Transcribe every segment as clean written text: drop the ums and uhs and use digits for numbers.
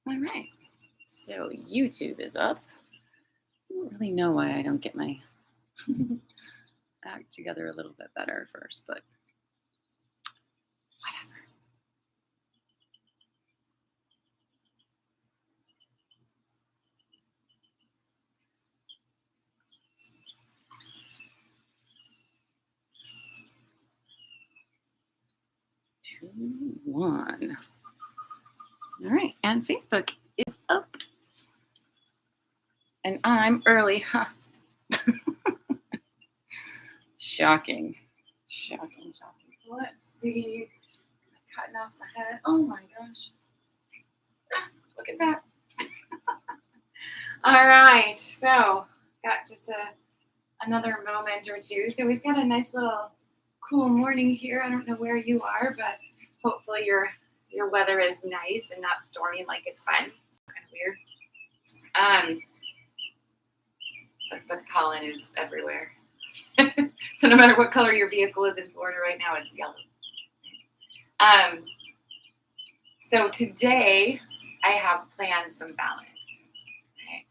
All right. So YouTube is up. I don't really know why I don't get my act together a little bit better first, but whatever. Two, one. All right. And Facebook is up. And I'm early. Huh. Shocking. Shocking. So let's see. Cutting off my head. Oh my gosh. Look at that. All right. So got just another moment or two. So we've got a nice little cool morning here. I don't know where you are, but hopefully your weather is nice and not stormy like it's been. It's kind of weird. But pollen is everywhere. So no matter what color your vehicle is in Florida right now, it's yellow. So today I have planned some balance. Okay?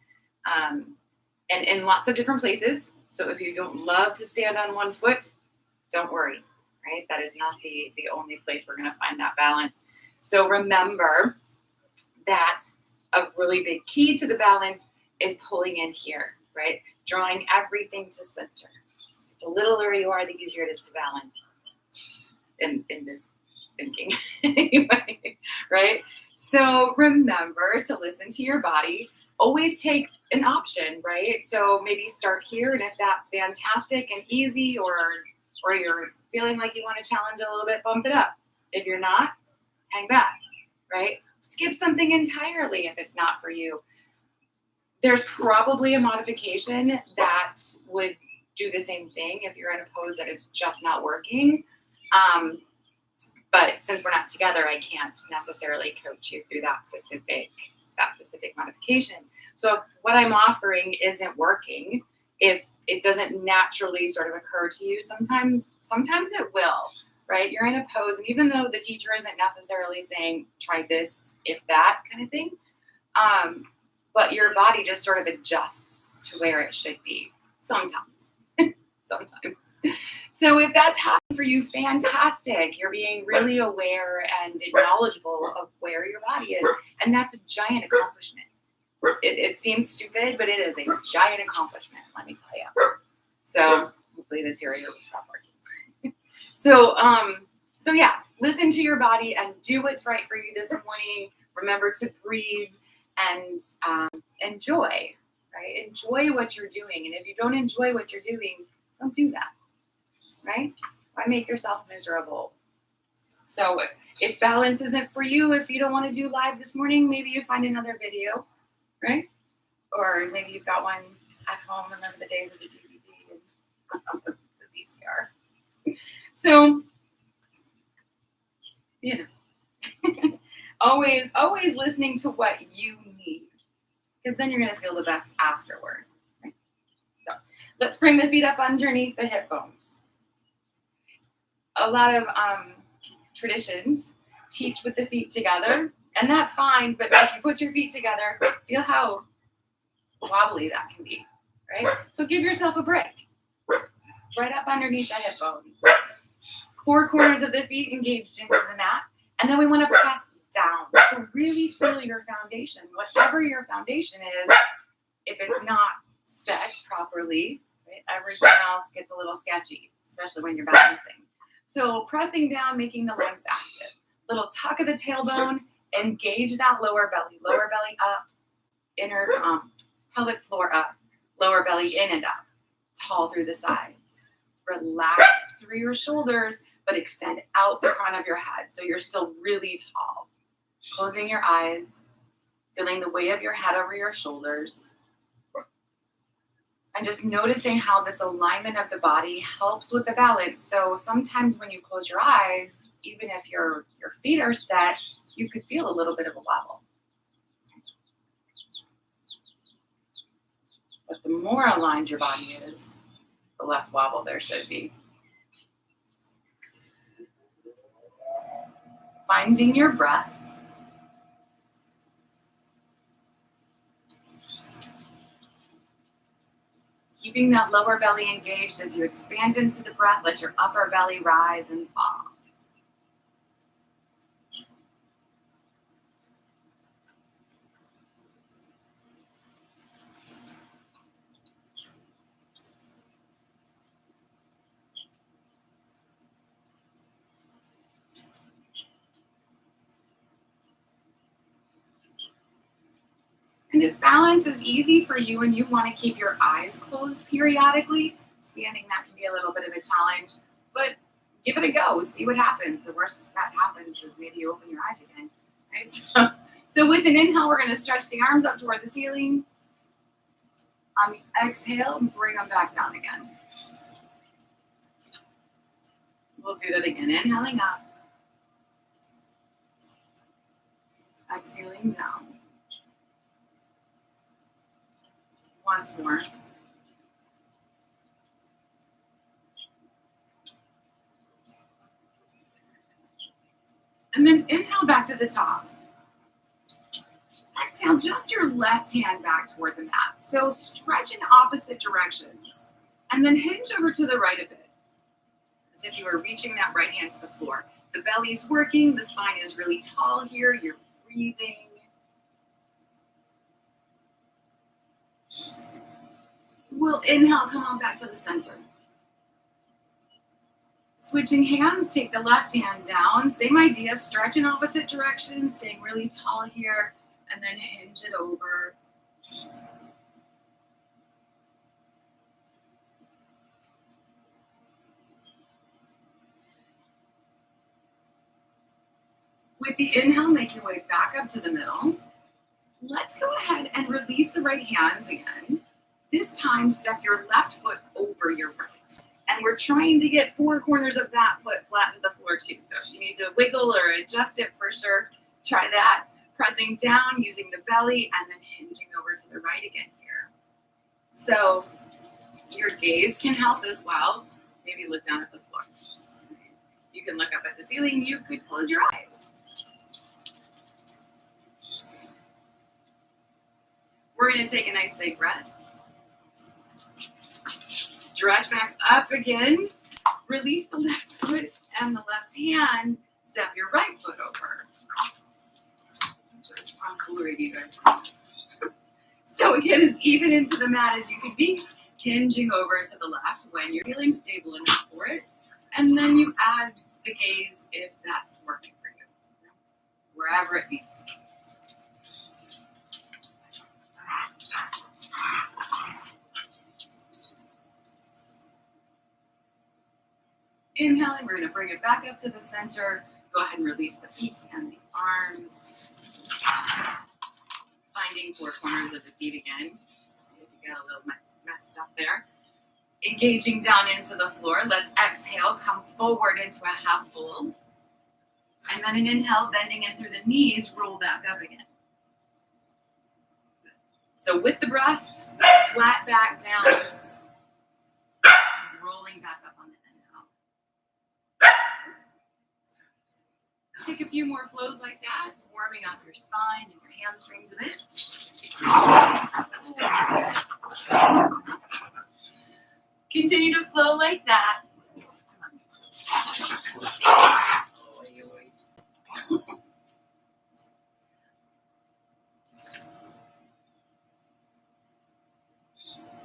And in lots of different places. So if you don't love to stand on one foot, don't worry, right? That is not the only place we're going to find that balance. So remember that a really big key to the balance is pulling in here, right? Drawing everything to center. The littler you are, the easier it is to balance in this thinking, right? So remember to listen to your body. Always take an option, right? So maybe start here, and if that's fantastic and easy, or you're feeling like you want to challenge a little bit, bump it up. If you're not, hang back, right? Skip something entirely if it's not for you. There's probably a modification that would do the same thing if you're in a pose that is just not working. But since we're not together, I can't necessarily coach you through that specific modification. So if what I'm offering isn't working, if it doesn't naturally sort of occur to you, sometimes it will, right? You're in a pose, and even though the teacher isn't necessarily saying try this, if that kind of thing, but your body just sort of adjusts to where it should be sometimes. Sometimes. So if that's happening for you, fantastic. You're being really aware and knowledgeable of where your body is. And that's a giant accomplishment. It seems stupid, but it is a giant accomplishment, let me tell you. So hopefully the Terry will stop working. So yeah, listen to your body and do what's right for you this morning. Remember to breathe and enjoy, right? Enjoy what you're doing. And if you don't enjoy what you're doing, don't do that, right? Why make yourself miserable? So if balance isn't for you, if you don't want to do live this morning, maybe you find another video, right? Or maybe you've got one at home. Remember the days of the DVD and the VCR. So, you know, always listening to what you need, because then you're going to feel the best afterward. So let's bring the feet up underneath the hip bones. A lot of traditions teach with the feet together, and that's fine, but if you put your feet together, feel how wobbly that can be, right? So give yourself a break. Right up underneath the hip bones. 4 corners of the feet engaged into the mat, and then we want to press down. So really feel your foundation. Whatever your foundation is, if it's not set properly, right, everything else gets a little sketchy, especially when you're balancing. So pressing down, making the legs active. Little tuck of the tailbone, engage that lower belly up, inner pelvic floor up, lower belly in and up, tall through the sides. Relax through your shoulders, but extend out the crown of your head so you're still really tall. Closing your eyes, feeling the weight of your head over your shoulders, and just noticing how this alignment of the body helps with the balance. So sometimes when you close your eyes, even if your feet are set, you could feel a little bit of a wobble. But the more aligned your body is, the less wobble there should be. Finding your breath. Keeping that lower belly engaged as you expand into the breath, let your upper belly rise and fall. And if balance is easy for you and you want to keep your eyes closed periodically, standing, that can be a little bit of a challenge, but give it a go. See what happens. The worst that happens is maybe you open your eyes again. Right? So with an inhale, we're going to stretch the arms up toward the ceiling. On the exhale, bring them back down again. We'll do that again. Inhaling up. Exhaling down. Once more. And then inhale back to the top. Exhale, just your left hand back toward the mat. So stretch in opposite directions. And then hinge over to the right a bit. As if you were reaching that right hand to the floor. The belly's working. The spine is really tall here. You're breathing. We'll inhale, come on back to the center. Switching hands, take the left hand down. Same idea, stretch in opposite directions, staying really tall here, and then hinge it over. With the inhale, make your way back up to the middle. Let's go ahead and release the right hand again. This time, step your left foot over your right. And we're trying to get four corners of that foot flat to the floor too. So if you need to wiggle or adjust it for sure, try that. Pressing down, using the belly, and then hinging over to the right again here. So your gaze can help as well. Maybe look down at the floor. You can look up at the ceiling. You could close your eyes. We're going to take a nice big breath. Stretch back up again. Release the left foot and the left hand. Step your right foot over. Just tomfoolery, you guys. So again, as even into the mat as you can be, hinging over to the left when you're feeling stable enough for it. And then you add the gaze if that's working for you, wherever it needs to be. Inhaling, we're going to bring it back up to the center. Go ahead and release the feet and the arms. Finding four corners of the feet again. You got a little messed up there. Engaging down into the floor. Let's exhale, come forward into a half fold. And then an inhale, bending in through the knees, roll back up again. So with the breath, flat back down, and rolling back up on the inhale. Take a few more flows like that, warming up your spine and your hamstrings a bit. Continue to flow like that.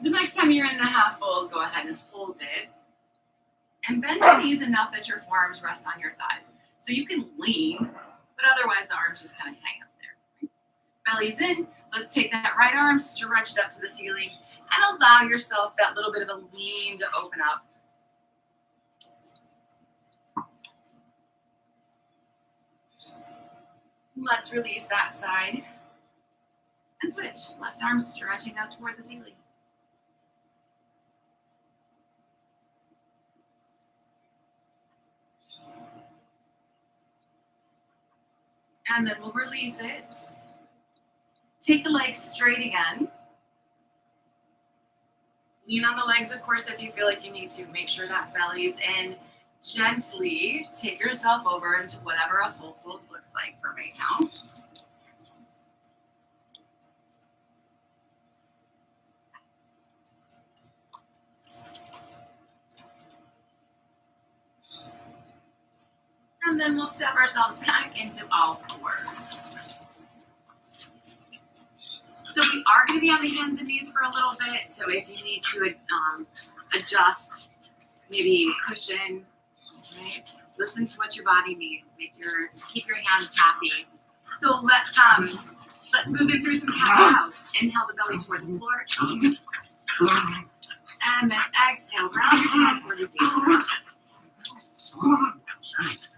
The next time you're in the half fold, go ahead and hold it. And bend your knees enough that your forearms rest on your thighs. So you can lean, but otherwise the arms just kind of hang up there. Belly's in. Let's take that right arm, stretch it up to the ceiling, and allow yourself that little bit of a lean to open up. Let's release that side and switch. Left arm stretching out toward the ceiling. And then we'll release it. Take the legs straight again. Lean on the legs, of course, if you feel like you need to. Make sure that belly's in. Gently take yourself over into whatever a full fold looks like for right now. And then we'll step ourselves back into all fours. So we are going to be on the hands and knees for a little bit. So if you need to adjust, maybe cushion, right? Listen to what your body needs. Keep your hands happy. So let's move in through some cat-cows. Inhale the belly toward the floor. And then exhale, round your tongue toward the ceiling.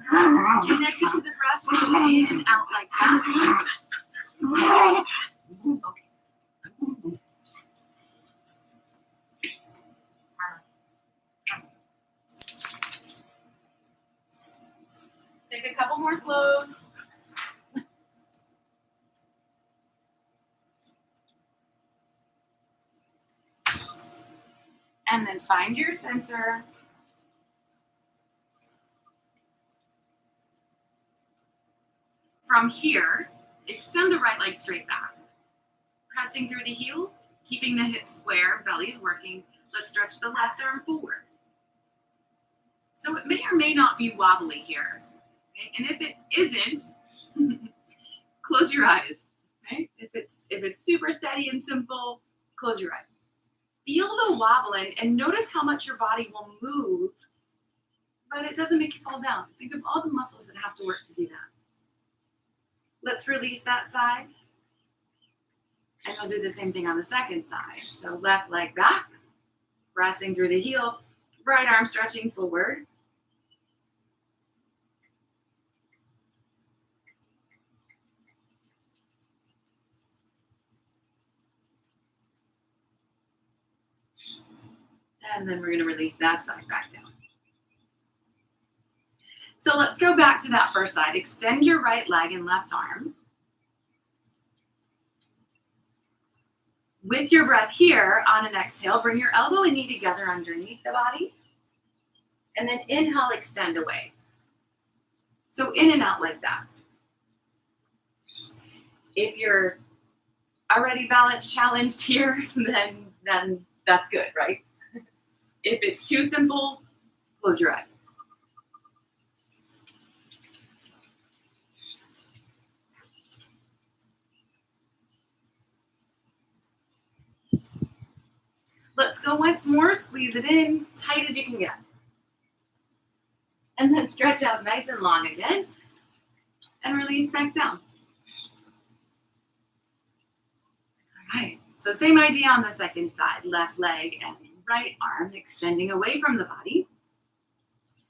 Connected to the breath, breathe in and out like that. Okay. Take a couple more flows. And then find your center. From here, extend the right leg straight back. Pressing through the heel, keeping the hips square, belly's working. Let's stretch the left arm forward. So it may or may not be wobbly here. Okay? And if it isn't, close your eyes. Okay? If it's super steady and simple, close your eyes. Feel the wobble and notice how much your body will move, but it doesn't make you fall down. Think of all the muscles that have to work to do that. Let's release that side. And we'll do the same thing on the second side. So left leg back, pressing through the heel, right arm stretching forward. And then we're going to release that side back down. So let's go back to that first side. Extend your right leg and left arm. With your breath here, on an exhale, bring your elbow and knee together underneath the body. And then inhale, extend away. So in and out like that. If you're already balance challenged here, then that's good, right? If it's too simple, close your eyes. Let's go once more, squeeze it in, tight as you can get. And then stretch out nice and long again, and release back down. All right, so same idea on the second side, left leg and right arm extending away from the body.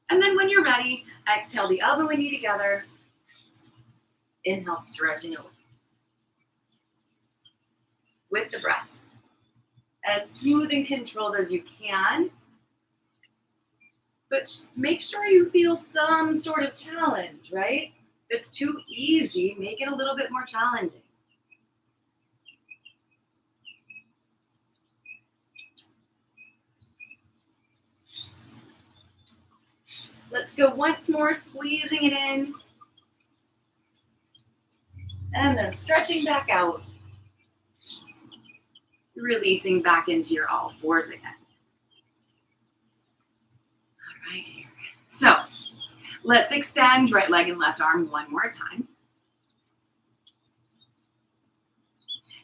And then when you're ready, exhale the elbow and knee together. Inhale, stretching away. With the breath. As smooth and controlled as you can. But make sure you feel some sort of challenge, right? If it's too easy, make it a little bit more challenging. Let's go once more, squeezing it in. And then stretching back out. Releasing back into your all fours again. All right, here. So let's extend right leg and left arm one more time.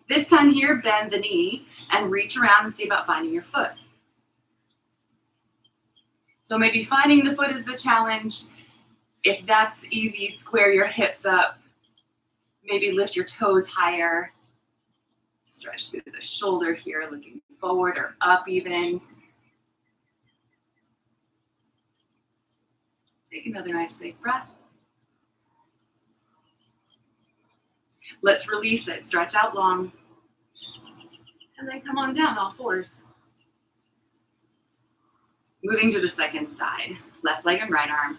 This time here, bend the knee and reach around and see about finding your foot. So maybe finding the foot is the challenge. If that's easy, square your hips up. Maybe lift your toes higher. Stretch through the shoulder here, looking forward or up even. Take another nice big breath. Let's release it. Stretch out long. And then come on down, all fours. Moving to the second side. Left leg and right arm.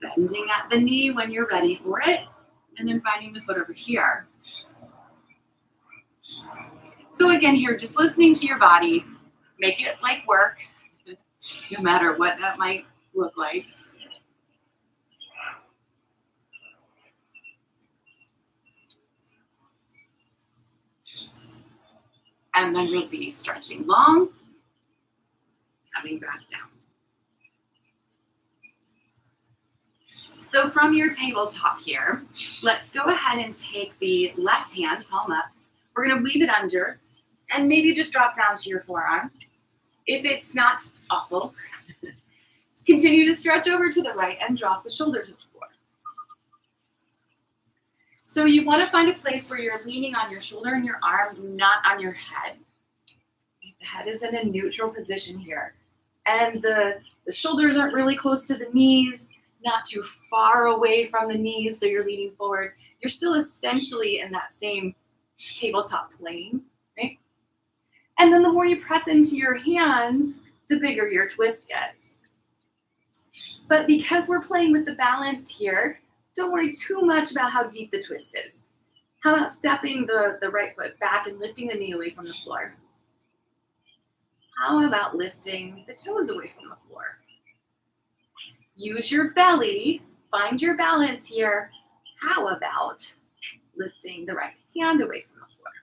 Bending at the knee when you're ready for it. And then finding the foot over here. So again here, just listening to your body, make it like work, no matter what that might look like. And then release, stretching long, coming back down. So from your tabletop here, let's go ahead and take the left hand, palm up. We're going to weave it under and maybe just drop down to your forearm. If it's not awful, continue to stretch over to the right and drop the shoulder to the floor. So you want to find a place where you're leaning on your shoulder and your arm, not on your head. The head is in a neutral position here. And the shoulders aren't really close to the knees, not too far away from the knees, so you're leaning forward. You're still essentially in that same tabletop plane, right? And then the more you press into your hands, the bigger your twist gets. But because we're playing with the balance here, don't worry too much about how deep the twist is. How about stepping the right foot back and lifting the knee away from the floor? How about lifting the toes away from the floor? Use your belly, find your balance here. How about lifting the right hand away from the floor?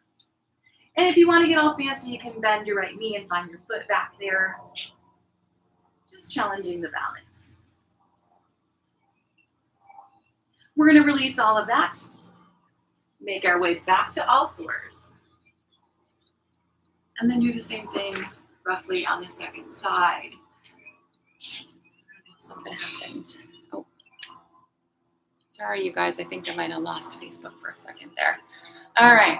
And if you want to get all fancy, you can bend your right knee and find your foot back there. Just challenging the balance. We're going to release all of that. Make our way back to all fours. And then do the same thing roughly on the second side. Something happened. Oh, sorry, you guys. I think I might have lost Facebook for a second there. All right.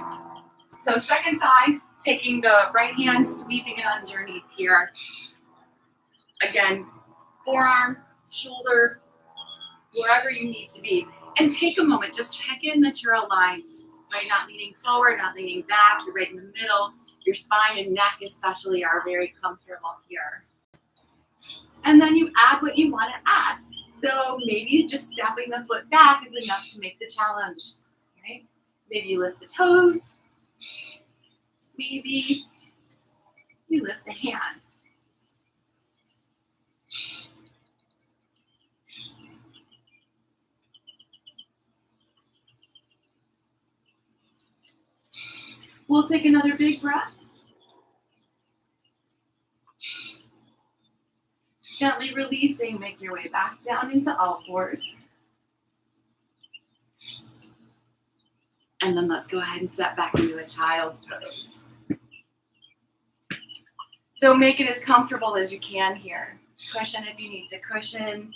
So second side, taking the right hand, sweeping it underneath here. Again, forearm, shoulder, wherever you need to be. And take a moment, just check in that you're aligned, right? Not leaning forward, not leaning back. You're right in the middle. Your spine and neck especially are very comfortable here. And then you add what you want to add. So maybe just stepping the foot back is enough to make the challenge, right? Maybe you lift the toes. Maybe you lift the hand. We'll take another big breath. Gently releasing, make your way back down into all fours. And then let's go ahead and step back into a child's pose. So make it as comfortable as you can here. Cushion if you need to cushion.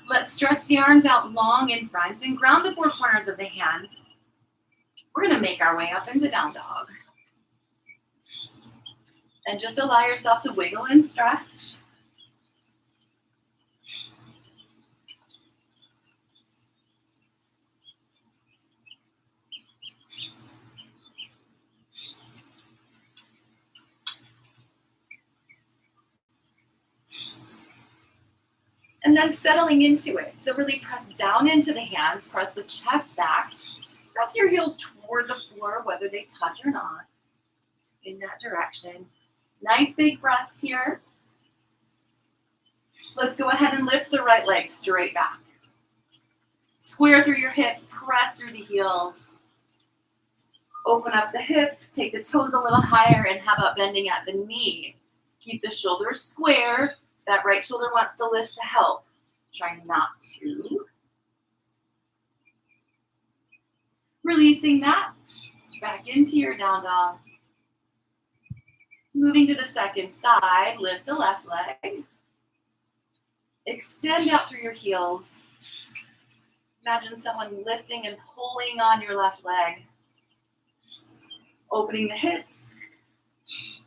Let's stretch the arms out long in front and ground the four corners of the hands. We're going to make our way up into down dog. And just allow yourself to wiggle and stretch. And then settling into it. So really press down into the hands, press the chest back, press your heels toward the floor, whether they touch or not, in that direction. Nice big breaths here. Let's go ahead and lift the right leg straight back. Square through your hips, press through the heels. Open up the hip, take the toes a little higher, and how about bending at the knee? Keep the shoulders square. That right shoulder wants to lift to help. Try not to. Releasing that. Back into your down dog. Moving to the second side, lift the left leg. Extend out through your heels. Imagine someone lifting and pulling on your left leg. Opening the hips.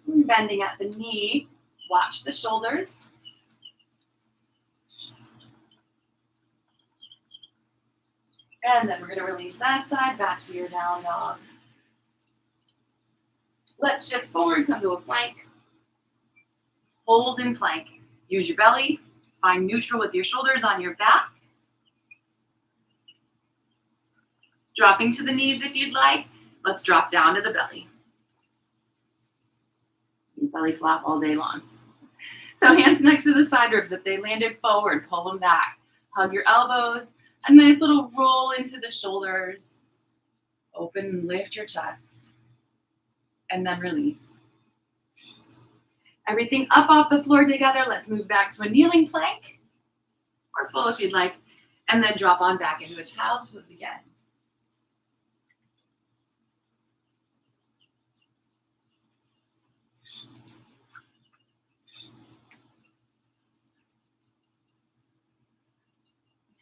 Bending at the knee. Watch the shoulders. And then we're going to release that side back to your down dog. Let's shift forward, come to a plank. Hold in plank. Use your belly. Find neutral with your shoulders on your back. Dropping to the knees if you'd like. Let's drop down to the belly. Belly flop all day long. So hands next to the side ribs. If they landed forward, pull them back. Hug your elbows. A nice little roll into the shoulders. Open and lift your chest. And then release. Everything up off the floor together. Let's move back to a kneeling plank. Or full if you'd like. And then drop on back into a child's pose again.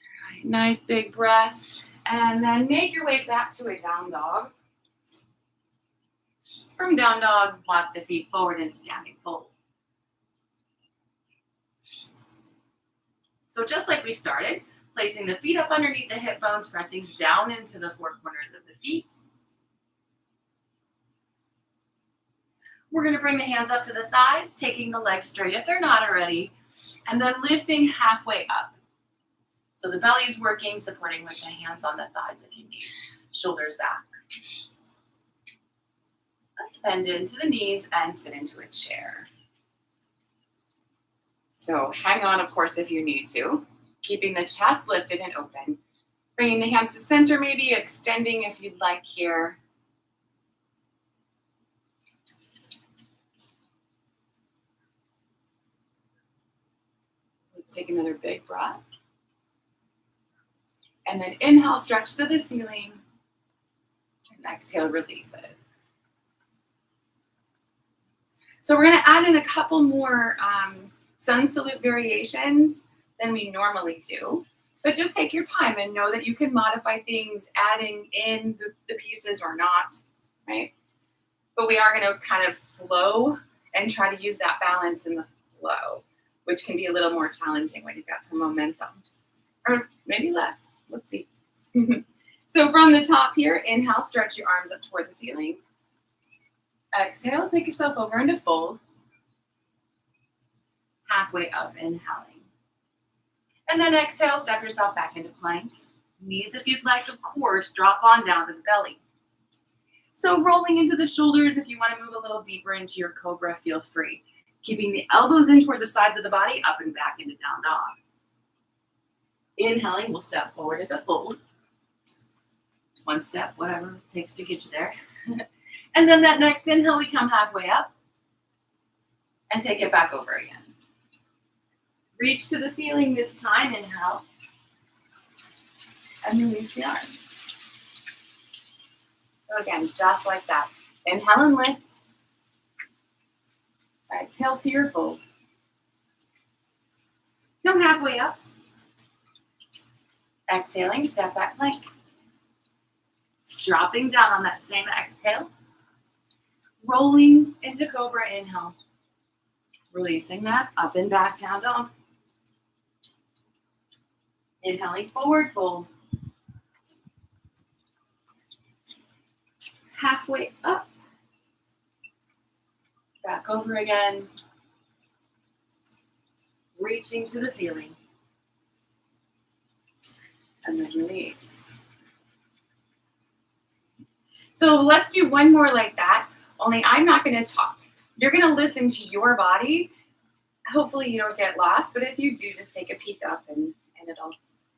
All right, nice big breath. And then make your way back to a down dog. From down dog, walk the feet forward into standing fold. So just like we started, placing the feet up underneath the hip bones, pressing down into the four corners of the feet. We're going to bring the hands up to the thighs, taking the legs straight if they're not already, and then lifting halfway up. So the belly is working, supporting with the hands on the thighs if you need. Shoulders back. Let's bend into the knees and sit into a chair. So hang on, of course, if you need to. Keeping the chest lifted and open. Bringing the hands to center, maybe extending if you'd like here. Let's take another big breath. And then inhale, stretch to the ceiling. And exhale, release it. So we're going to add in a couple more sun salute variations than we normally do. But just take your time and know that you can modify things, adding in the pieces or not, right? But we are going to kind of flow and try to use that balance in the flow, which can be a little more challenging when you've got some momentum. Or maybe less. Let's see. So from the top here, inhale, stretch your arms up toward the ceiling. Exhale, take yourself over into fold. Halfway up, inhaling. And then exhale, step yourself back into plank. Knees, if you'd like, of course, drop on down to the belly. So rolling into the shoulders, if you want to move a little deeper into your cobra, feel free. Keeping the elbows in toward the sides of the body, up and back into down dog. Inhaling, we'll step forward into fold. One step, whatever it takes to get you there. And then that next inhale, we come halfway up and take it back over again. Reach to the ceiling this time, inhale. And release the arms. So again, just like that. Inhale and lift. Exhale to your fold. Come halfway up. Exhaling, step back plank. Dropping down on that same exhale. Rolling into cobra, inhale. Releasing that, up and back, down dog. Inhaling, forward fold. Halfway up. Back over again. Reaching to the ceiling. And then release. So let's do one more like that, only I'm not going to talk. You're going to listen to your body. Hopefully you don't get lost, but if you do, just take a peek up and it'll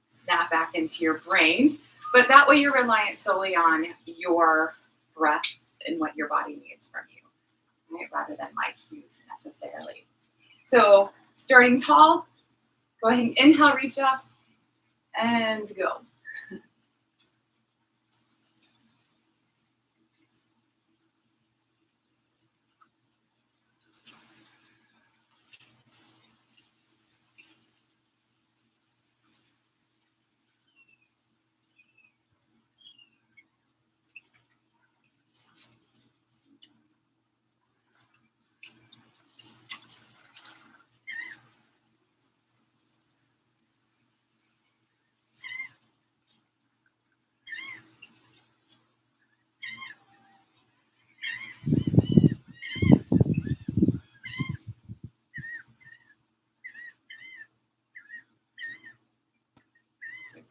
snap back into your brain. But that way you're reliant solely on your breath and what your body needs from you, right? Rather than my cues necessarily. So starting tall, go ahead and inhale, reach up, and go.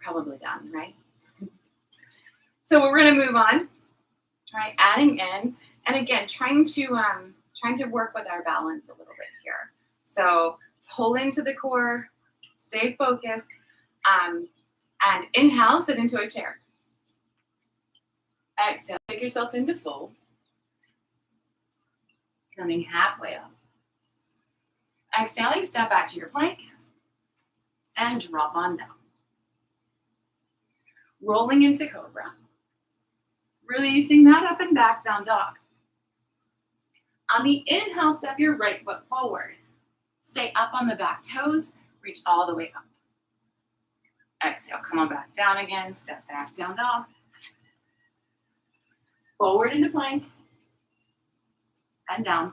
Probably done, right? So we're going to move on, right? Adding in, and again, trying to work with our balance a little bit here. So pull into the core, stay focused, and inhale, sit into a chair. Exhale, take yourself into fold. Coming halfway up. Exhaling, step back to your plank and drop on down. Rolling into cobra. Releasing that up and back, down dog. On the inhale, step your right foot forward. Stay up on the back toes, reach all the way up. Exhale, come on back down again, step back, down dog. Forward into plank and down.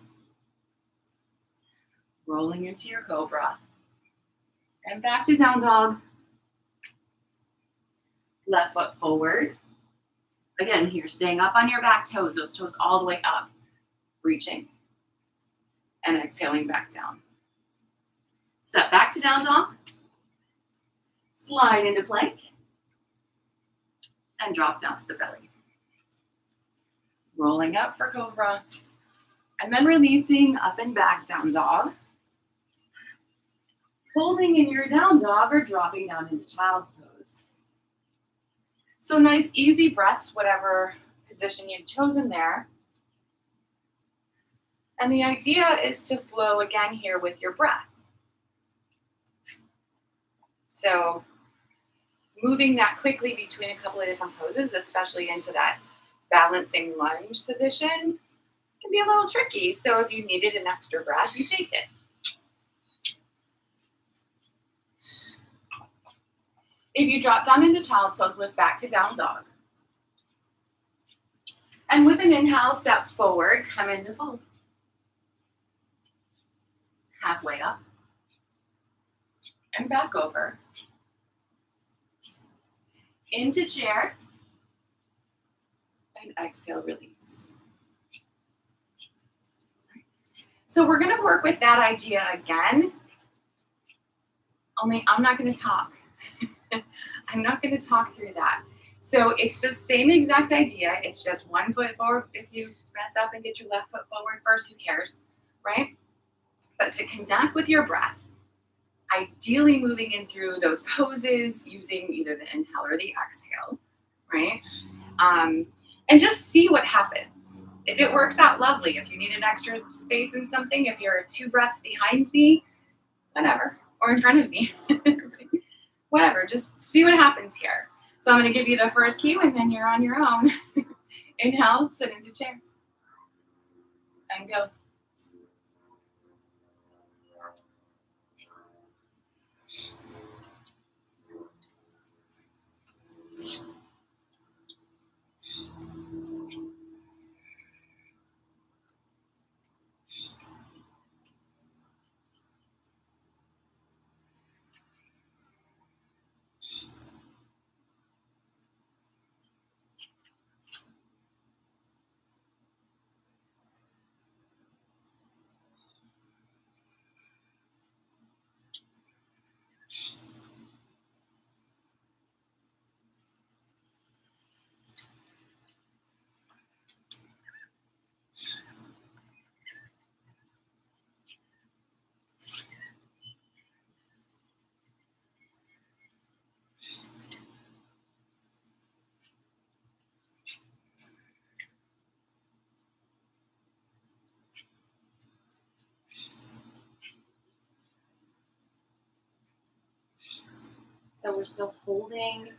Rolling into your cobra. And back to down dog. Left foot forward. Again, here, staying up on your back toes, those toes all the way up. Reaching. And exhaling back down. Step back to down dog. Slide into plank. And drop down to the belly. Rolling up for cobra. And then releasing up and back, down dog. Holding in your down dog or dropping down into child's pose. So nice, easy breaths, whatever position you've chosen there. And the idea is to flow again here with your breath. So moving that quickly between a couple of different poses, especially into that balancing lunge position, can be a little tricky. So if you needed an extra breath, you take it. If you drop down into child's pose, lift back to down dog. And with an inhale, step forward, come into fold. Halfway up. And back over. Into chair. And exhale, release. So we're going to work with that idea again. Only I'm not going to talk. I'm not going to talk through that. So it's the same exact idea. It's just one foot forward. If you mess up and get your left foot forward first, who cares, right? But to connect with your breath, ideally moving in through those poses using either the inhale or the exhale, right? And just see what happens. If it works out, lovely. If you need an extra space in something, if you're 2 breaths behind me, whatever, or in front of me, whatever, just see what happens here. So I'm going to give you the first cue and then you're on your own. Inhale, sit into chair. And go. So we're still holding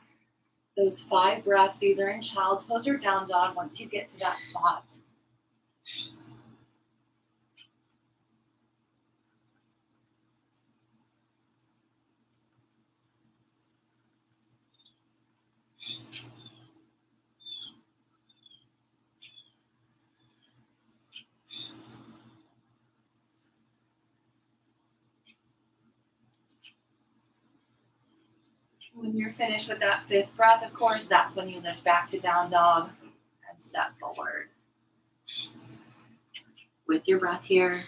those 5 breaths either in child's pose or down dog once you get to that spot. When you're finished with that 5th breath, of course, that's when you lift back to down dog and step forward. With your breath here.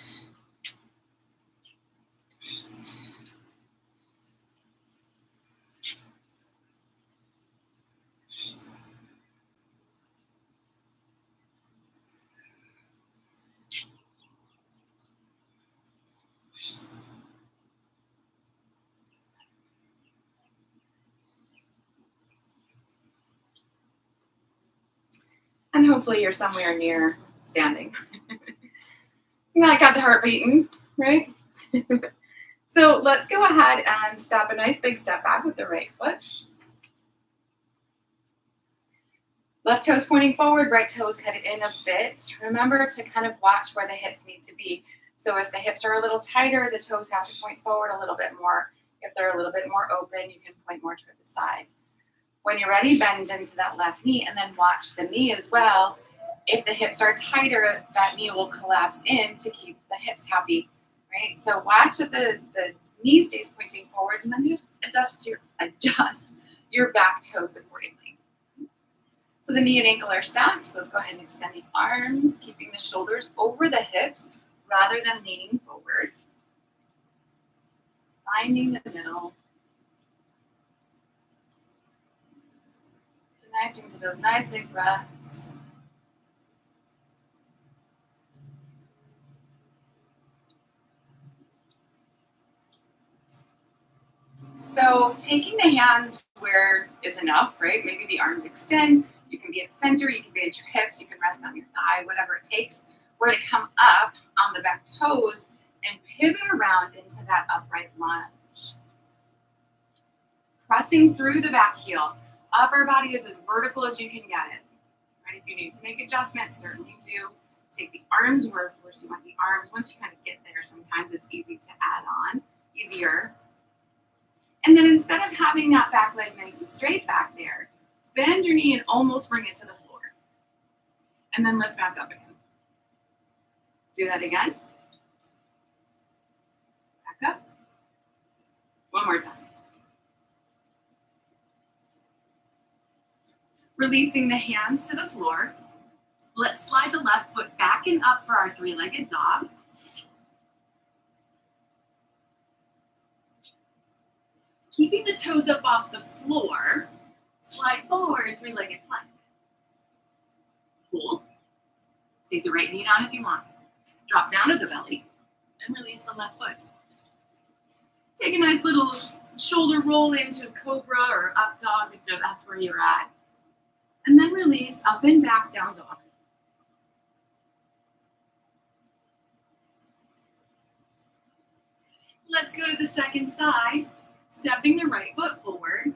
hopefully you're somewhere near standing. Now I got the heart beating, right? So let's go ahead and step a nice big step back with the right foot. Left toes pointing forward, right toes cut it in a bit. Remember to kind of watch where the hips need to be. So if the hips are a little tighter, the toes have to point forward a little bit more. If they're a little bit more open, you can point more toward the side. When you're ready, bend into that left knee and then watch the knee as well. If the hips are tighter, that knee will collapse in to keep the hips happy, right? So watch that the knee stays pointing forward and then just adjust your back toes accordingly. So the knee and ankle are stacked. So let's go ahead and extend the arms, keeping the shoulders over the hips rather than leaning forward. Finding the middle. Connecting to those nice big breaths. So taking the hands where is enough, right? Maybe the arms extend. You can be at center, you can be at your hips, you can rest on your thigh, whatever it takes. We're going to come up on the back toes and pivot around into that upright lunge. Pressing through the back heel. Upper body is as vertical as you can get it. Right? If you need to make adjustments, certainly do. Take the arms where, of course, you want the arms. Once you kind of get there, sometimes it's easy to add on, easier. And then instead of having that back leg nice and straight back there, bend your knee and almost bring it to the floor. And then lift back up again. Do that again. Back up. One more time. Releasing the hands to the floor. Let's slide the left foot back and up for our three-legged dog. Keeping the toes up off the floor, slide forward, three-legged plank. Hold. Take the right knee down if you want. Drop down to the belly and release the left foot. Take a nice little shoulder roll into cobra or up dog if that's where you're at. And then release up and back down dog. Let's go to the second side. Stepping the right foot forward.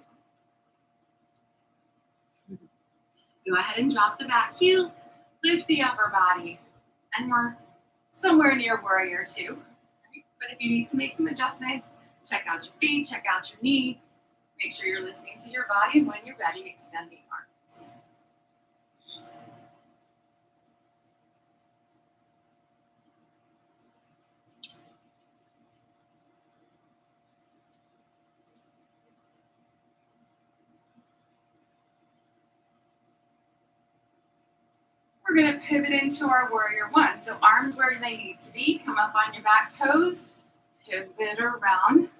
Go ahead and drop the back heel, lift the upper body, and we're somewhere near warrior two. Right? But if you need to make some adjustments, check out your feet, check out your knee. Make sure you're listening to your body, and when you're ready, extend the arms. We're going to pivot into our warrior one. So arms where they need to be. Come up on your back toes. Pivot around.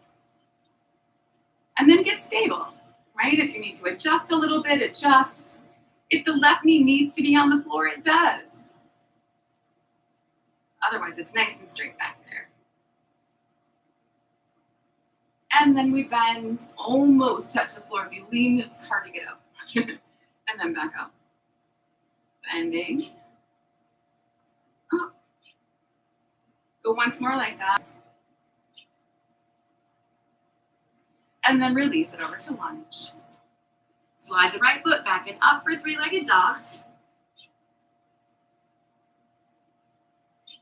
And then get stable, right? If you need to adjust a little bit, adjust. If the left knee needs to be on the floor, it does. Otherwise, it's nice and straight back there. And then we bend, almost touch the floor. If you lean, it's hard to get up. And then back up. Bending. Up. Go once more like that. And then release it over to lunge. Slide the right foot back and up for three-legged dog.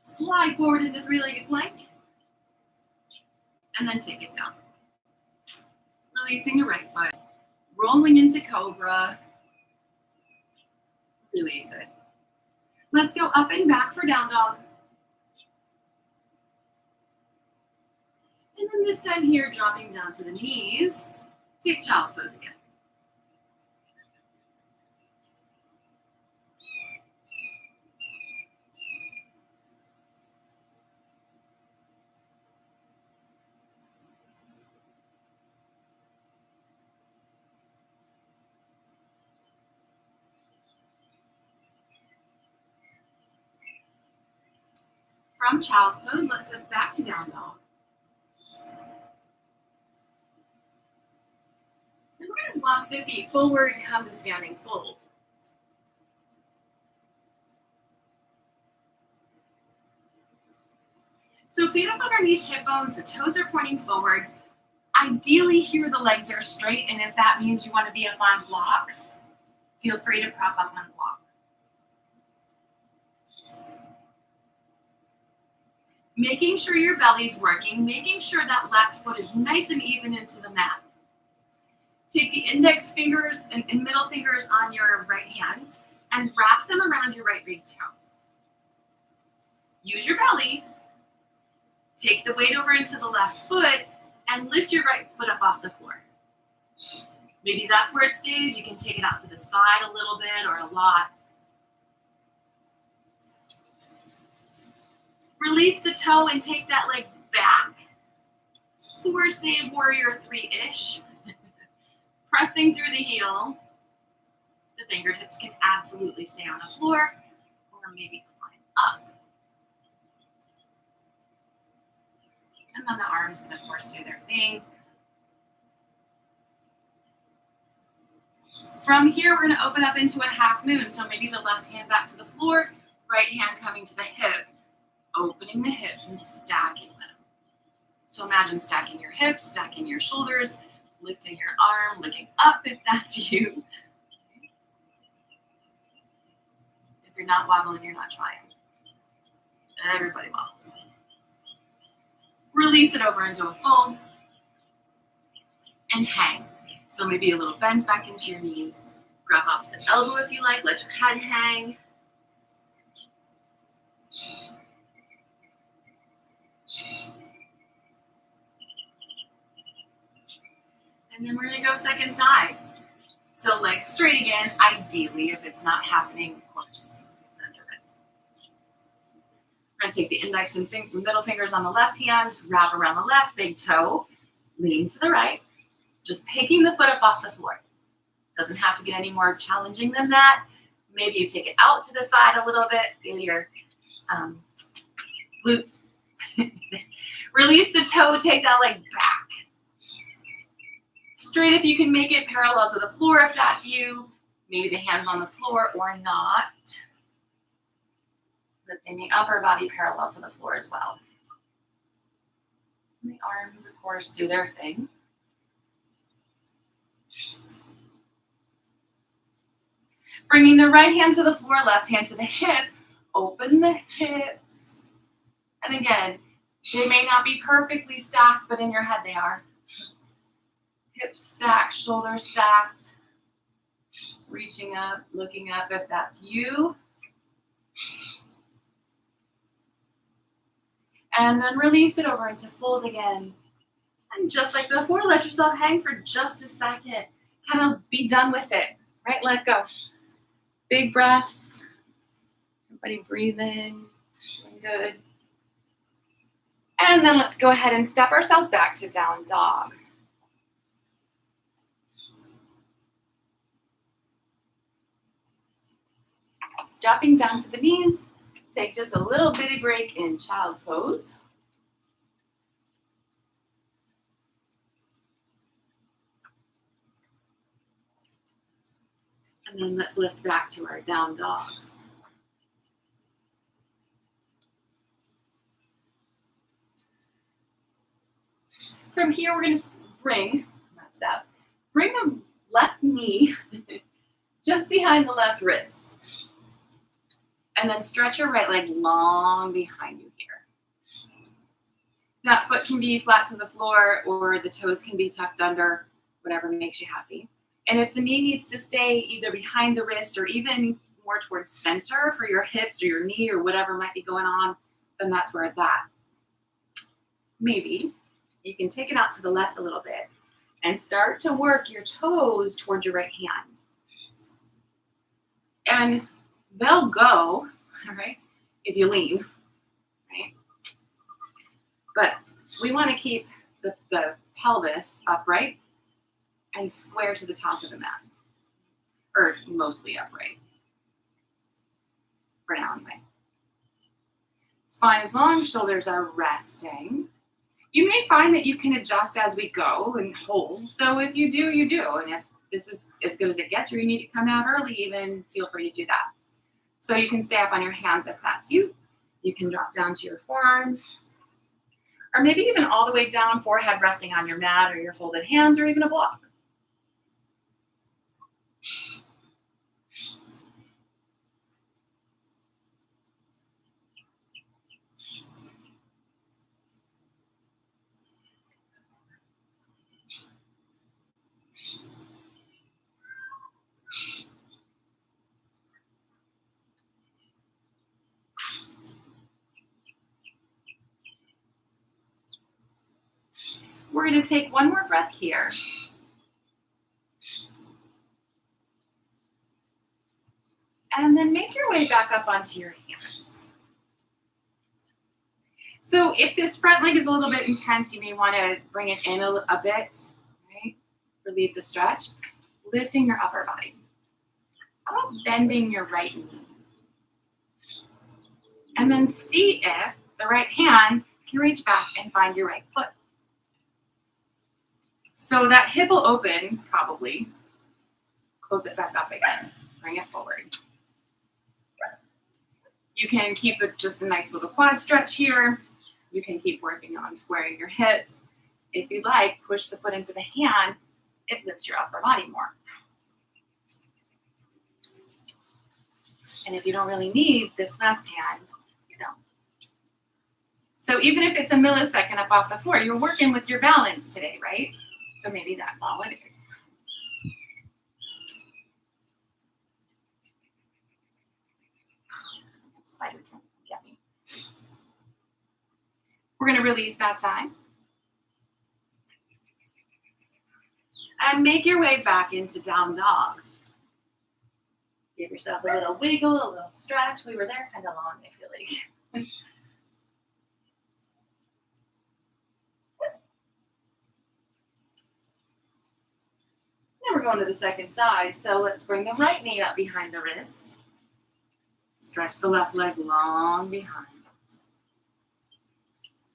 Slide forward into three-legged plank. And then take it down. Releasing the right foot. Rolling into cobra. Release it. Let's go up and back for down dog. And then this time here, dropping down to the knees. Take child's pose again. From child's pose, let's step back to down dog. And we're going to walk the feet forward and come to standing fold. So feet up underneath hip bones, the toes are pointing forward. Ideally here the legs are straight, and if that means you want to be up on blocks, feel free to prop up on a block. Making sure your belly's working, making sure that left foot is nice and even into the mat. Take the index fingers and middle fingers on your right hand and wrap them around your right big toe. Use your belly, take the weight over into the left foot, and lift your right foot up off the floor. Maybe that's where it stays. You can take it out to the side a little bit or a lot. Release the toe and take that leg back for, say, warrior 3-ish. Pressing through the heel. The fingertips can absolutely stay on the floor or maybe climb up. And then the arms can, of course, do their thing. From here, we're going to open up into a half moon. So maybe the left hand back to the floor, right hand coming to the hip. Opening the hips and stacking them. So imagine stacking your hips, stacking your shoulders, lifting your arm, looking up if that's you. If you're not wobbling, you're not trying. Everybody wobbles. Release it over into a fold and hang. So maybe a little bend back into your knees. Grab opposite elbow if you like. Let your head hang. And then we're going to go second side. So legs straight again, ideally, if it's not happening, of course, under it. We're going to take the index and middle fingers on the left hand, wrap around the left, big toe, lean to the right, just picking the foot up off the floor. Doesn't have to get any more challenging than that. Maybe you take it out to the side a little bit, feel your glutes. Release the toe, take that leg back. Straight if you can make it, parallel to the floor if that's you. Maybe the hands on the floor or not. Lifting the upper body parallel to the floor as well. And the arms, of course, do their thing. Bringing the right hand to the floor, left hand to the hip. Open the hips. And again, they may not be perfectly stacked, but in your head they are. Hips stacked, shoulders stacked. Reaching up, looking up if that's you. And then release it over into fold again. And just like before, let yourself hang for just a second. Kind of be done with it, right? Let go. Big breaths. Everybody breathe in. Good. And then let's go ahead and step ourselves back to down dog. Dropping down to the knees. Take just a little bitty break in child's pose. And then let's lift back to our down dog. From here, we're going to bring the left knee just behind the left wrist. And then stretch your right leg long behind you here. That foot can be flat to the floor or the toes can be tucked under, whatever makes you happy. And if the knee needs to stay either behind the wrist or even more towards center for your hips or your knee or whatever might be going on, then that's where it's at. Maybe you can take it out to the left a little bit and start to work your toes towards your right hand. And they'll go, all right, if you lean, right? But we want to keep the pelvis upright and square to the top of the mat, or mostly upright, for now anyway. Spine is long, shoulders are resting. You may find that you can adjust as we go and hold. So if you do, you do. And if this is as good as it gets or you need to come out early even, feel free to do that. So you can stay up on your hands if that's you. You can drop down to your forearms. Or maybe even all the way down, forehead resting on your mat or your folded hands or even a block. We're going to take one more breath here. And then make your way back up onto your hands. So if this front leg is a little bit intense, you may want to bring it in a bit, right? Relieve the stretch. Lifting your upper body. How about bending your right knee? And then see if the right hand can reach back and find your right foot. So that hip will open, probably. Close it back up again. Bring it forward. You can keep it just a nice little quad stretch here. You can keep working on squaring your hips. If you like, push the foot into the hand. It lifts your upper body more. And if you don't really need this left hand, you don't. So even if it's a millisecond up off the floor, you're working with your balance today, right? So maybe that's all it is. Spider can't get me. We're going to release that side. And make your way back into down dog. Give yourself a little wiggle, a little stretch. We were there kind of long, I feel like. Then we're going to the second side. So let's bring the right knee up behind the wrist. Stretch the left leg long behind.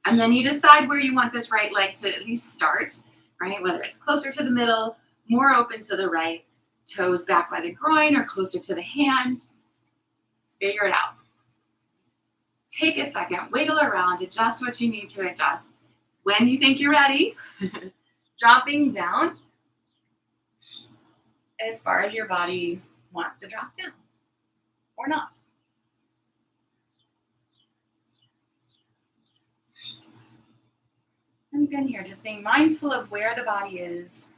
And then you decide where you want this right leg to at least start, right? Whether it's closer to the middle, more open to the right, toes back by the groin or closer to the hand. Figure it out. Take a second, wiggle around, adjust what you need to adjust. When you think you're ready, dropping down as far as your body wants to drop down or not. And again here, just being mindful of where the body is.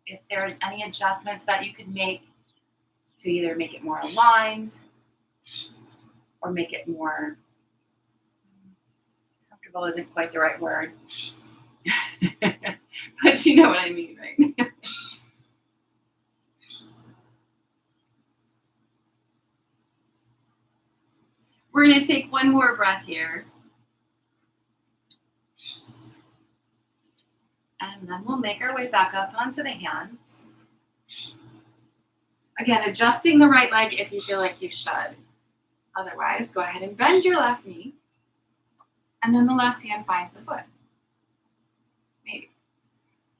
If there's any adjustments that you could make to either make it more aligned or make it more comfortable isn't quite the right word. But you know what I mean, right? We're going to take one more breath here. And then we'll make our way back up onto the hands. Again, adjusting the right leg if you feel like you should. Otherwise, go ahead and bend your left knee. And then the left hand finds the foot. Maybe.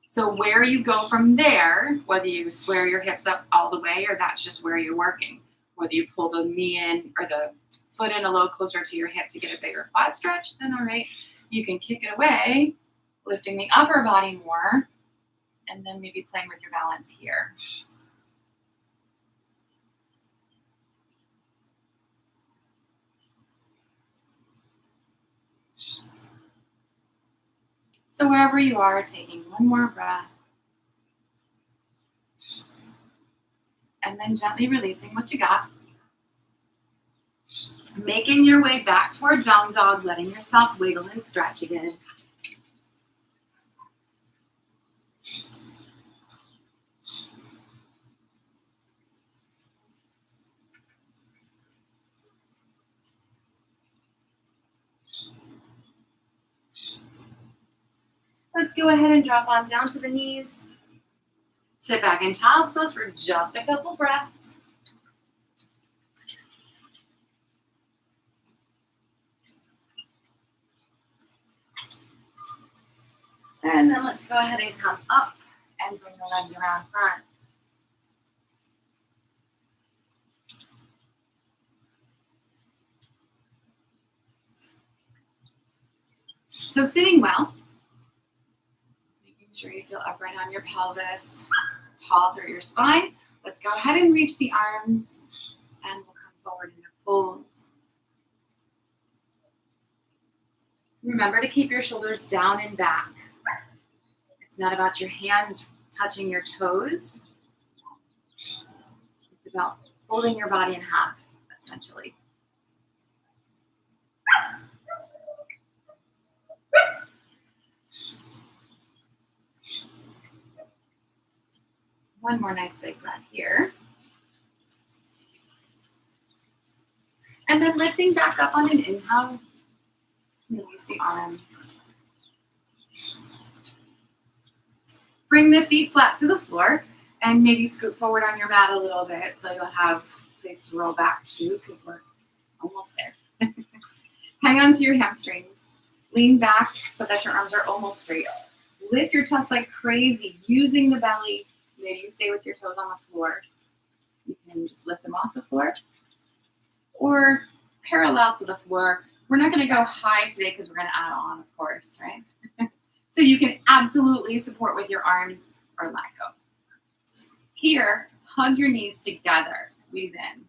So where you go from there, whether you square your hips up all the way or that's just where you're working, whether you pull the knee in or the foot in a little closer to your hip to get a bigger quad stretch, then all right, you can kick it away, lifting the upper body more, and then maybe playing with your balance here. So wherever you are, taking one more breath. And then gently releasing what you got. Making your way back toward down dog, letting yourself wiggle and stretch again. Let's go ahead and drop on down to the knees. Sit back in child's pose for just a couple breaths. And then let's go ahead and come up and bring the legs around front. So sitting well, making sure you feel upright on your pelvis, tall through your spine. Let's go ahead and reach the arms, and we'll come forward in a fold. Remember to keep your shoulders down and back. It's not about your hands touching your toes. It's about folding your body in half, essentially. One more nice big breath here. And then lifting back up on an inhale, release the arms. Bring the feet flat to the floor and maybe scoot forward on your mat a little bit so you'll have place to roll back to because we're almost there. Hang on to your hamstrings. Lean back so that your arms are almost straight. Lift your chest like crazy, using the belly. Maybe you stay with your toes on the floor. You can just lift them off the floor or parallel to the floor. We're not going to go high today because we're going to add on, of course, right? So you can absolutely support with your arms or let go. Here, hug your knees together, squeeze in.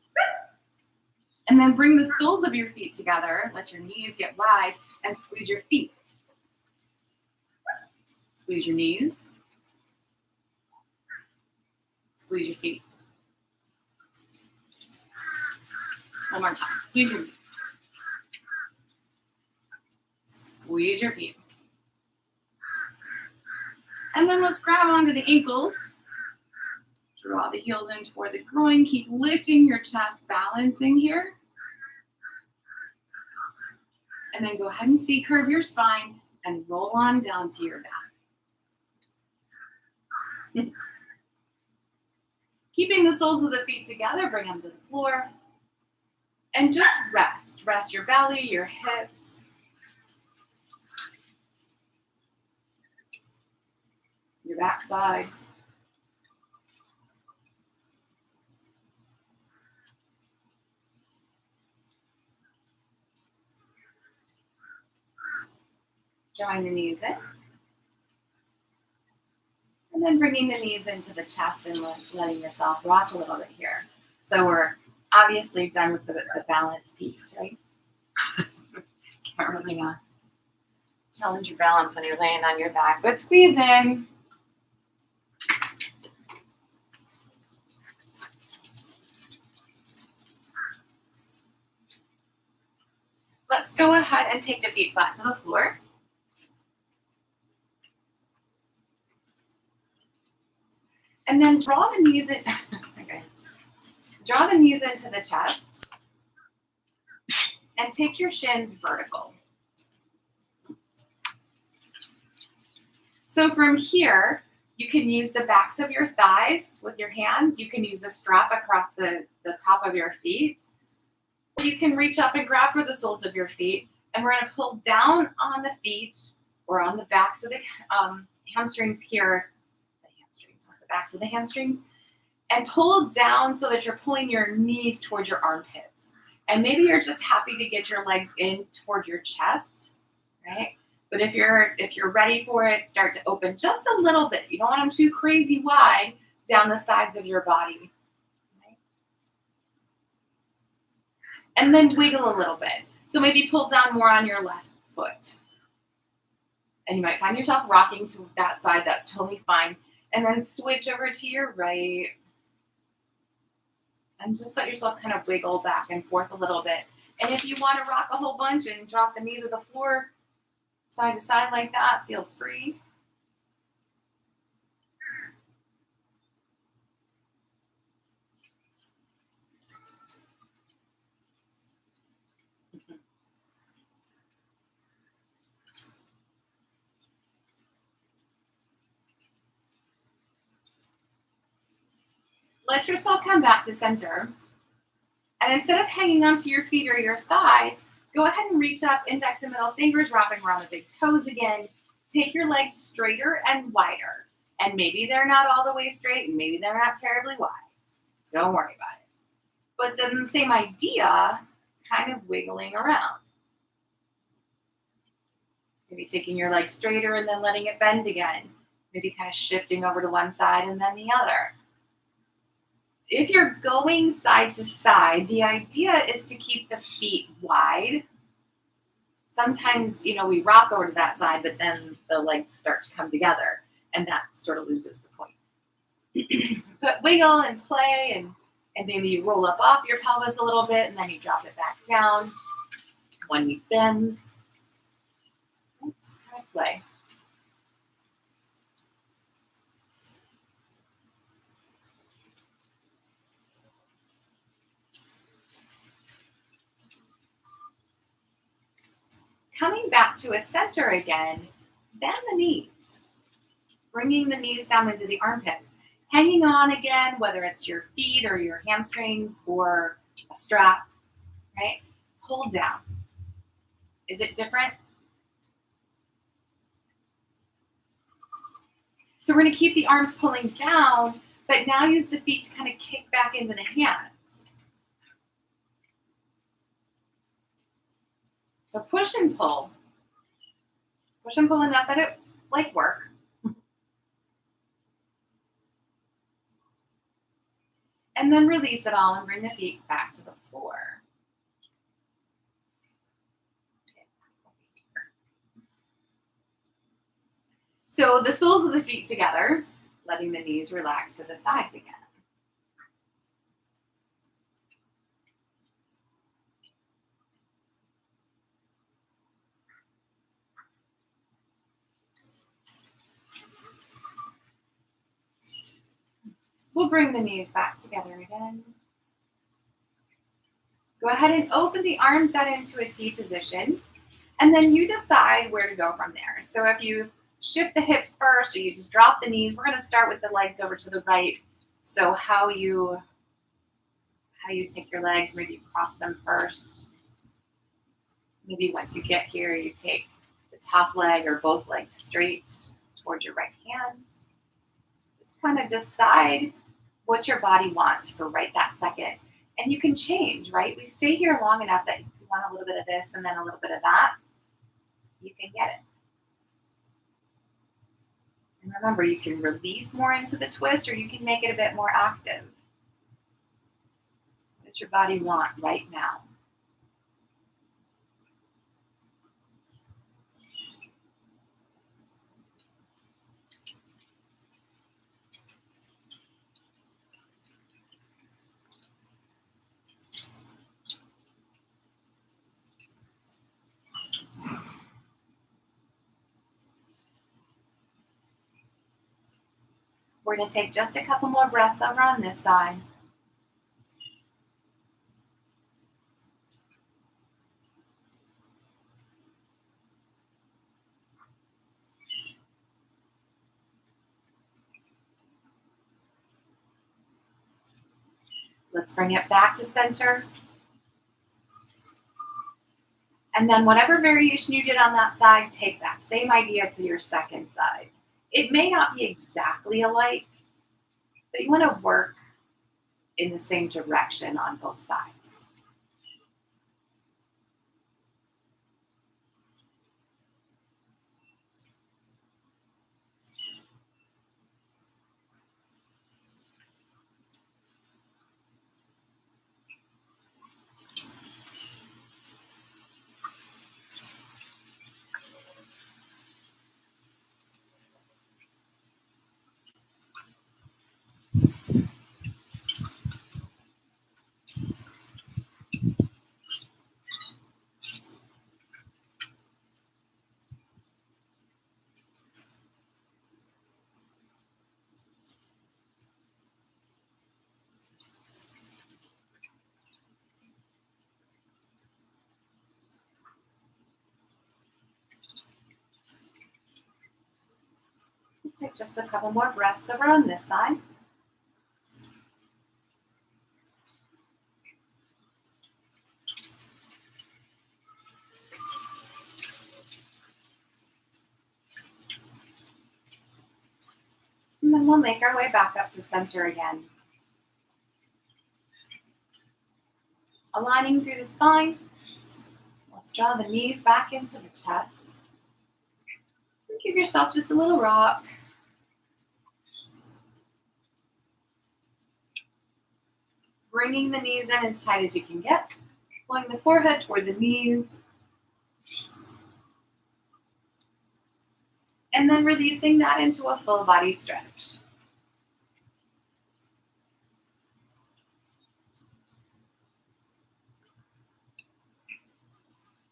And then bring the soles of your feet together. Let your knees get wide and squeeze your feet. Squeeze your knees. Squeeze your feet. One more time. Squeeze your knees. Squeeze your feet. And then let's grab onto the ankles. Draw the heels in toward the groin. Keep lifting your chest, balancing here. And then go ahead and C-curve your spine and roll on down to your back. Keeping the soles of the feet together, bring them to the floor. And just rest. Rest your belly, your hips. Your backside. Drawing the knees in. And then bringing the knees into the chest and letting yourself rock a little bit here. So we're obviously done with the balance piece, right? Can't really challenge your balance when you're laying on your back, but squeeze in. Let's go ahead and take the feet flat to the floor. And then draw the knees in. Okay. Draw the knees into the chest. And take your shins vertical. So from here, you can use the backs of your thighs with your hands. You can use a strap across the top of your feet. Or you can reach up and grab for the soles of your feet. And we're going to pull down on the feet or on the backs of the hamstrings here. The backs of the hamstrings. And pull down so that you're pulling your knees towards your armpits. And maybe you're just happy to get your legs in toward your chest, right? But if you're ready for it, start to open just a little bit. You don't want them too crazy wide down the sides of your body. Right? And then wiggle a little bit. So maybe pull down more on your left foot. And you might find yourself rocking to that side. That's totally fine. And then switch over to your right. And just let yourself kind of wiggle back and forth a little bit. And if you want to rock a whole bunch and drop the knee to the floor, side to side like that, feel free. Let yourself come back to center. And instead of hanging onto your feet or your thighs, go ahead and reach up, index and middle fingers, wrapping around the big toes again. Take your legs straighter and wider. And maybe they're not all the way straight, and maybe they're not terribly wide. Don't worry about it. But then the same idea, kind of wiggling around. Maybe taking your leg straighter and then letting it bend again. Maybe kind of shifting over to one side and then the other. If you're going side to side, the idea is to keep the feet wide. Sometimes, we rock over to that side, but then the legs start to come together, and that sort of loses the point. But wiggle and play, and maybe you roll up off your pelvis a little bit, and then you drop it back down. One knee bends. Just kind of play. Coming back to a center again, bend the knees. Bringing the knees down into the armpits. Hanging on again, whether it's your feet or your hamstrings or a strap, right? Hold down. Is it different? So we're going to keep the arms pulling down, but now use the feet to kind of kick back into the hands. So push and pull. Push and pull enough that it's like work. And then release it all and bring the feet back to the floor. So the soles of the feet together, letting the knees relax to the sides again. We'll bring the knees back together again. Go ahead and open the arms out into a T position, and then you decide where to go from there. So if you shift the hips first, or you just drop the knees, we're going to start with the legs over to the right. So how you take your legs, maybe cross them first. Maybe once you get here, you take the top leg or both legs straight towards your right hand. Just kind of decide what your body wants for right that second. And you can change, right? We stay here long enough that if you want a little bit of this and then a little bit of that, you can get it. And remember, you can release more into the twist, or you can make it a bit more active. What does your body want right now? We're going to take just a couple more breaths over on this side. Let's bring it back to center. And then whatever variation you did on that side, take that same idea to your second side. It may not be exactly alike, but you want to work in the same direction on both sides. Take just a couple more breaths over on this side. And then we'll make our way back up to center again. Aligning through the spine. Let's draw the knees back into the chest. Give yourself just a little rock. Bringing the knees in as tight as you can get. Pulling the forehead toward the knees. And then releasing that into a full body stretch.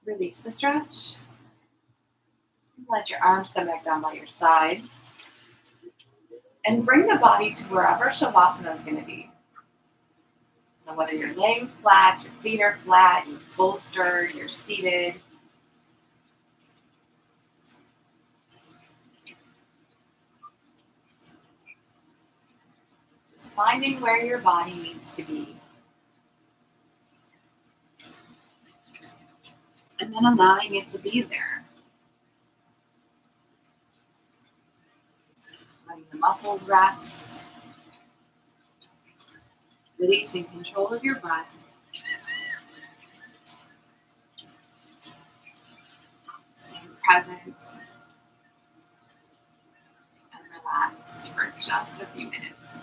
Release the stretch. Let your arms come back down by your sides. And bring the body to wherever Shavasana is going to be. So whether you're laying flat, your feet are flat, you're bolstered, you're seated. Just finding where your body needs to be. And then allowing it to be there. Letting the muscles rest. Releasing control of your breath. Staying present and relaxed for just a few minutes.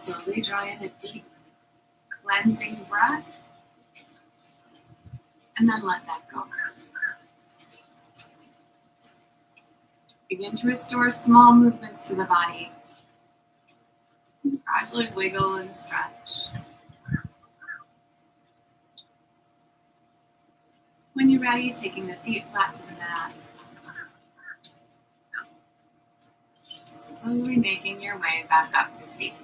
Slowly draw in a deep, cleansing breath, and then let that go. Begin to restore small movements to the body. Gradually wiggle and stretch. When you're ready, taking the feet flat to the mat. Slowly making your way back up to seated.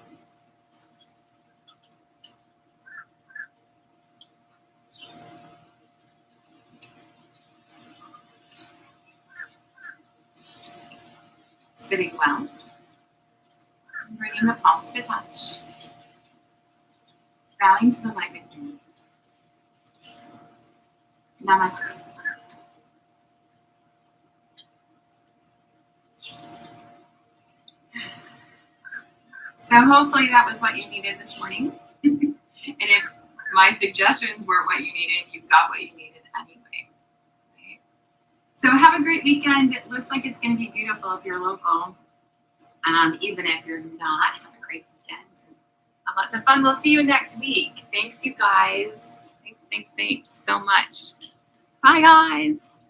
Sitting well. Bringing the palms to touch. Bowing to the light within. Namaste. So hopefully that was what you needed this morning. And if my suggestions weren't what you needed, you've got what you needed anyway. Right? So have a great weekend. It looks like it's going to be beautiful if you're local. Even if you're not, have a great weekend. Have lots of fun. We'll see you next week. Thanks, you guys. Thanks so much. Bye, guys.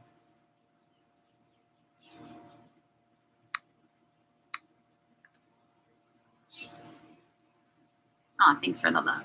Oh, thanks for the love.